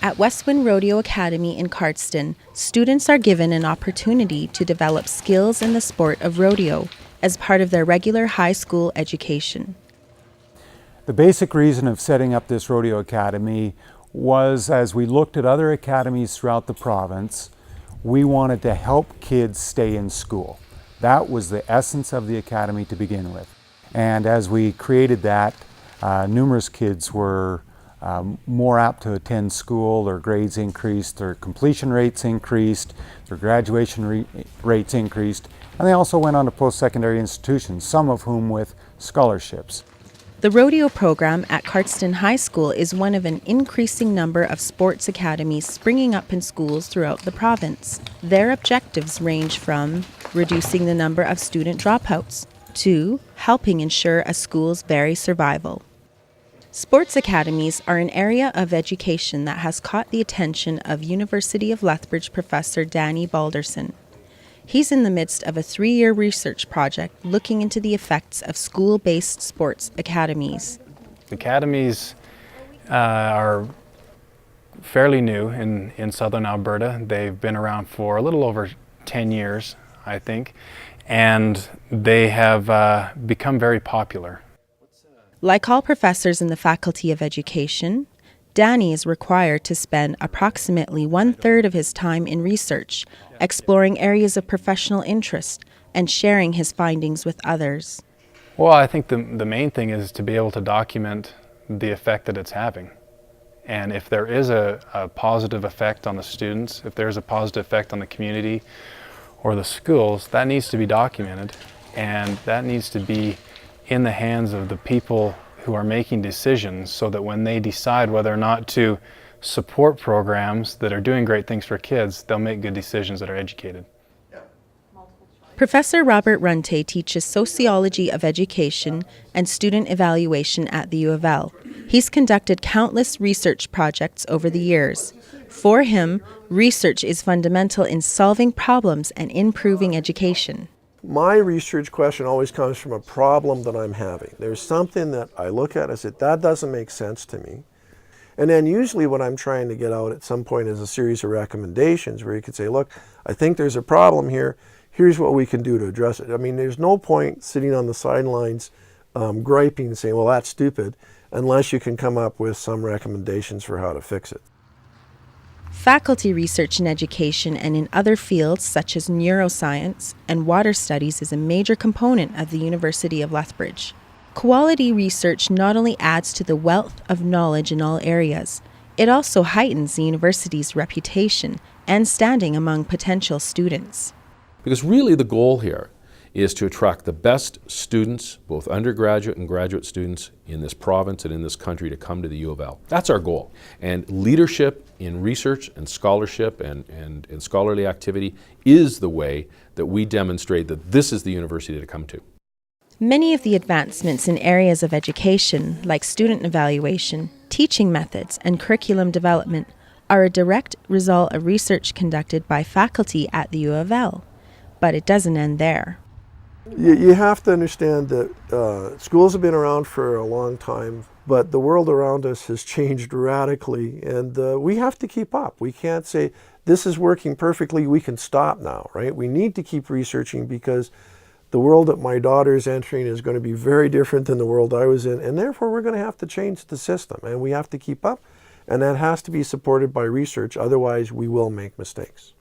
At Westwind Rodeo Academy in Cardston, students are given an opportunity to develop skills in the sport of rodeo as part of their regular high school education. The basic reason of setting up this rodeo academy was, as we looked at other academies throughout the province, we wanted to help kids stay in school. That was the essence of the academy to begin with. And as we created that, numerous kids were more apt to attend school, their grades increased, their completion rates increased, their graduation rates increased, and they also went on to post-secondary institutions, some of whom with scholarships. The rodeo program at Cardston High School is one of an increasing number of sports academies springing up in schools throughout the province. Their objectives range from reducing the number of student dropouts to helping ensure a school's very survival. Sports academies are an area of education that has caught the attention of University of Lethbridge professor Danny Balderson. He's in the midst of a 3-year research project looking into the effects of school-based sports academies. Academies are fairly new in southern Alberta. They've been around for a little over 10 years, I think, and they have become very popular. Like all professors in the Faculty of Education, Danny is required to spend approximately 1/3 of his time in research, exploring areas of professional interest and sharing his findings with others. Well, I think the main thing is to be able to document the effect that it's having. And if there is a positive effect on the students, if there's a positive effect on the community or the schools, that needs to be documented, and that needs to be in the hands of the people who are making decisions, so that when they decide whether or not to support programs that are doing great things for kids, they'll make good decisions that are educated. Professor Robert Runte teaches sociology of education and student evaluation at the U of L. He's conducted countless research projects over the years. For him, research is fundamental in solving problems and improving education. My research question always comes from a problem that I'm having. There's something that I look at and I say, that doesn't make sense to me. And then usually what I'm trying to get out at some point is a series of recommendations where you could say, look, I think there's a problem here. Here's what we can do to address it. I mean, there's no point sitting on the sidelines griping and saying, well, that's stupid, unless you can come up with some recommendations for how to fix it. Faculty research in education and in other fields such as neuroscience and water studies is a major component of the University of Lethbridge. Quality research not only adds to the wealth of knowledge in all areas, it also heightens the university's reputation and standing among potential students. Because really the goal here is to attract the best students, both undergraduate and graduate students in this province and in this country, to come to the U of L. That's our goal. And leadership in research and scholarship and scholarly activity is the way that we demonstrate that this is the university to come to. Many of the advancements in areas of education, like student evaluation, teaching methods, and curriculum development, are a direct result of research conducted by faculty at the U of L. But it doesn't end there. You have to understand that schools have been around for a long time, but the world around us has changed radically, and we have to keep up. We can't say, this is working perfectly, we can stop now, right? We need to keep researching, because the world that my daughter is entering is going to be very different than the world I was in, and therefore we're going to have to change the system, and we have to keep up, and that has to be supported by research, otherwise we will make mistakes.